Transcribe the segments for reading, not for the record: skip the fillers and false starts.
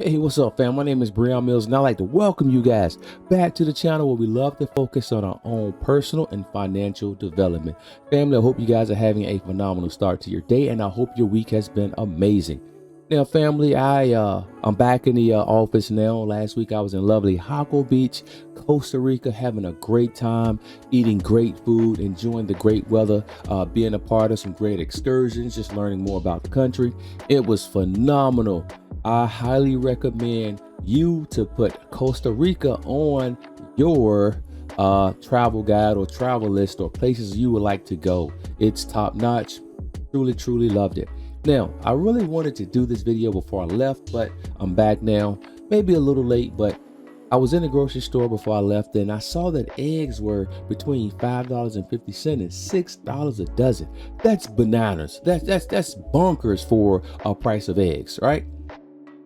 Hey, what's up, fam? My name is Brehon Mills, and I'd like to welcome you guys back to the channel where we love to focus on our own personal and financial development. Family, I hope you guys are having a phenomenal start to your day, and I hope your week has been amazing. Now, family, I'm back in the office now. Last week, I was in lovely Jaco Beach, Costa Rica, having a great time, eating great food, enjoying the great weather, being a part of some great excursions, just learning more about the country. It was phenomenal. I highly recommend you to put Costa Rica on your travel guide or travel list or places you would like to go. It's top notch. Truly loved it. Now, I really wanted to do this video before I left, but I'm back now. Maybe a little late, but I was in the grocery store before I left, and I saw that eggs were between $5.50 and $6 a dozen. That's bananas. That's bonkers for a price of eggs, right?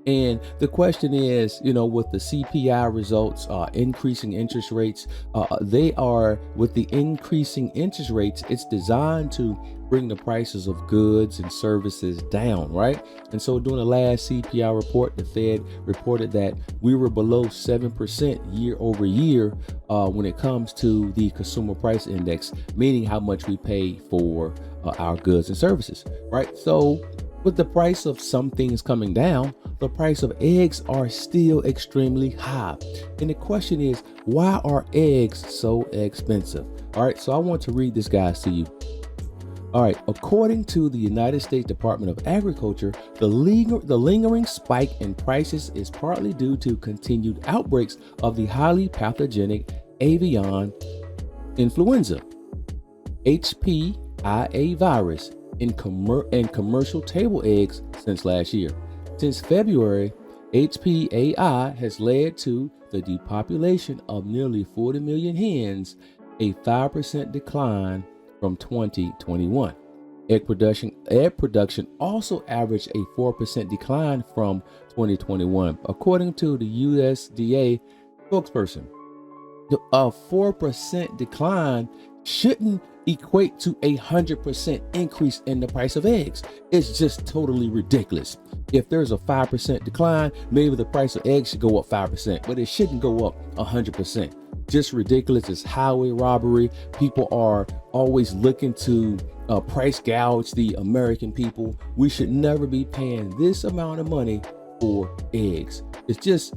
And the question is, with the CPI results, increasing interest rates, with the increasing interest rates, it's designed to bring the prices of goods and services down, right? And so during the last CPI report, the Fed reported that we were below 7% year over year when it comes to the consumer price index, meaning how much we pay for our goods and services, right? So with the price of some things coming down, the price of eggs are still extremely high. And the question is, why are eggs so expensive? All right, so I want to read this, guys, to you. All right, according to the United States Department of Agriculture, the lingering spike in prices is partly due to continued outbreaks of the highly pathogenic avian influenza, HPIA virus, in commercial table eggs since last year. Since February, HPAI has led to the depopulation of nearly 40 million hens, a 5% decline from 2021. Egg production also averaged a 4% decline from 2021, according to the USDA spokesperson. A 4% decline shouldn't equate to 100% increase in the price of eggs. It's just totally ridiculous. If there's a 5% decline, maybe the price of eggs should go up 5%, but it shouldn't go up 100%. Just ridiculous. It's highway robbery. People are always looking to price gouge the American people. We should never be paying this amount of money for eggs. It's just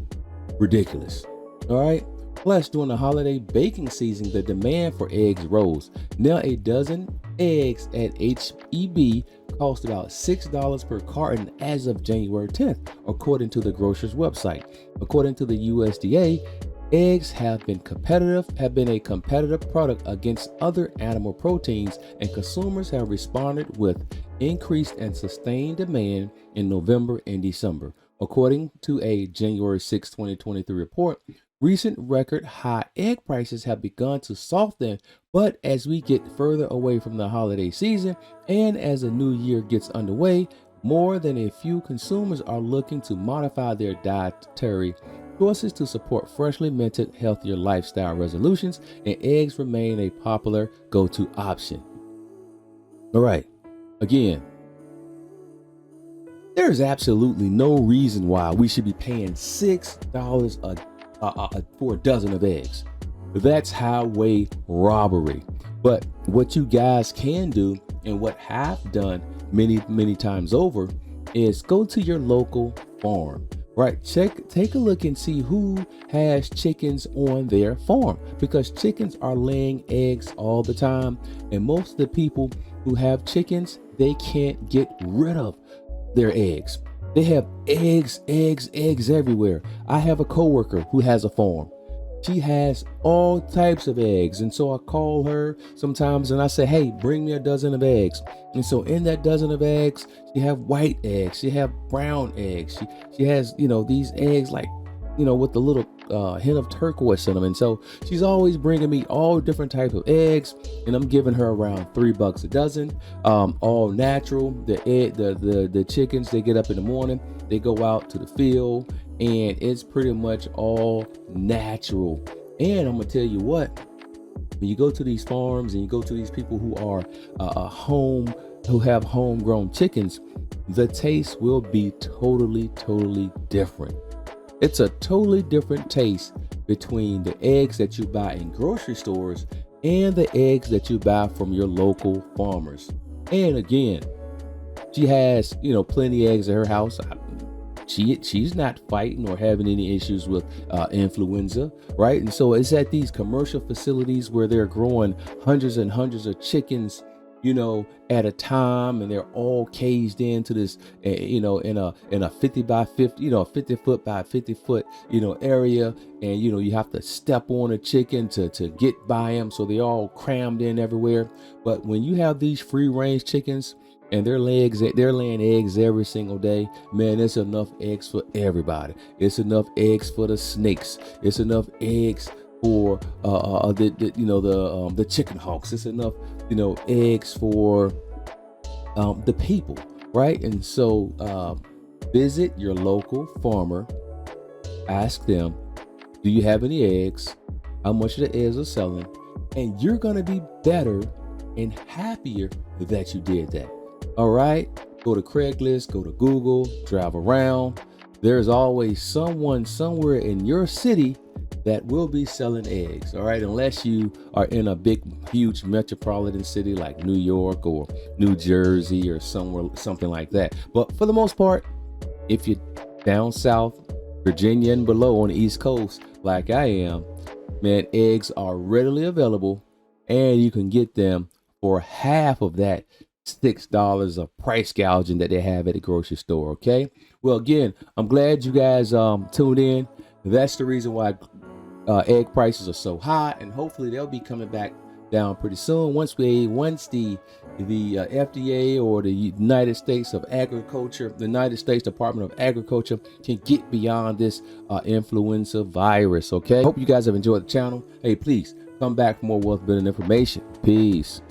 ridiculous. All right. Plus, during the holiday baking season, the demand for eggs rose. Now, a dozen eggs at H-E-B cost about $6 per carton as of January 10th, according to the grocer's website. According to the USDA, eggs have been a competitive product against other animal proteins, and consumers have responded with increased and sustained demand in November and December. According to a January 6, 2023 report, recent record high egg prices have begun to soften, but as we get further away from the holiday season and as a new year gets underway, more than a few consumers are looking to modify their dietary choices to support freshly minted, healthier lifestyle resolutions, and eggs remain a popular go-to option. All right, again, there's absolutely no reason why we should be paying $6 for a dozen of eggs. That's highway robbery. But what you guys can do, and what have done many times over, is go to your local farm, right? Take a look and see who has chickens on their farm, because chickens are laying eggs all the time, and most of the people who have chickens, they can't get rid of their eggs. They have eggs everywhere. I have a coworker who has a farm. She has all types of eggs. And so I call her sometimes and I say, hey, bring me a dozen of eggs. And so in that dozen of eggs, she have white eggs. She have brown eggs. She has, these eggs like, with the little hint of turquoise in them. And so she's always bringing me all different types of eggs, and I'm giving her around $3 a dozen, all natural. The chickens, they get up in the morning, they go out to the field, and it's pretty much all natural. And I'm gonna tell you what, when you go to these farms and you go to these people who are home who have homegrown chickens, the taste will be totally different. It's a totally different taste between the eggs that you buy in grocery stores and the eggs that you buy from your local farmers. And again, she has, plenty of eggs at her house. She's not fighting or having any issues with influenza, right? And so it's at these commercial facilities where they're growing hundreds and hundreds of chickens, at a time, and they're all caged into this, in a 50 by 50, 50 foot by 50 foot, area, and you have to step on a chicken to get by them, so they're all crammed in everywhere. But when you have these free range chickens, and they're laying eggs every single day, man, it's enough eggs for everybody. It's enough eggs for the snakes. It's enough eggs for the chicken hawks. It's enough eggs for the people, right? And so visit your local farmer, ask them, do you have any eggs? How much of the eggs are selling? And you're gonna be better and happier that you did that. All right, go to Craigslist, go to Google, drive around. There's always someone somewhere in your city that will be selling eggs. All right, unless you are in a big, huge metropolitan city like New York or New Jersey or something like that. But for the most part, if you're down south, Virginia and below on the East Coast, like I am, man, eggs are readily available, and you can get them for half of that $6 of price gouging that they have at the grocery store. Okay, well, again, I'm glad you guys tuned in. That's the reason why egg prices are so high, and hopefully they'll be coming back down pretty soon once the FDA or the United States Department of Agriculture can get beyond this influenza virus. Okay, hope you guys have enjoyed the channel. Hey, please come back for more wealth building information. Peace.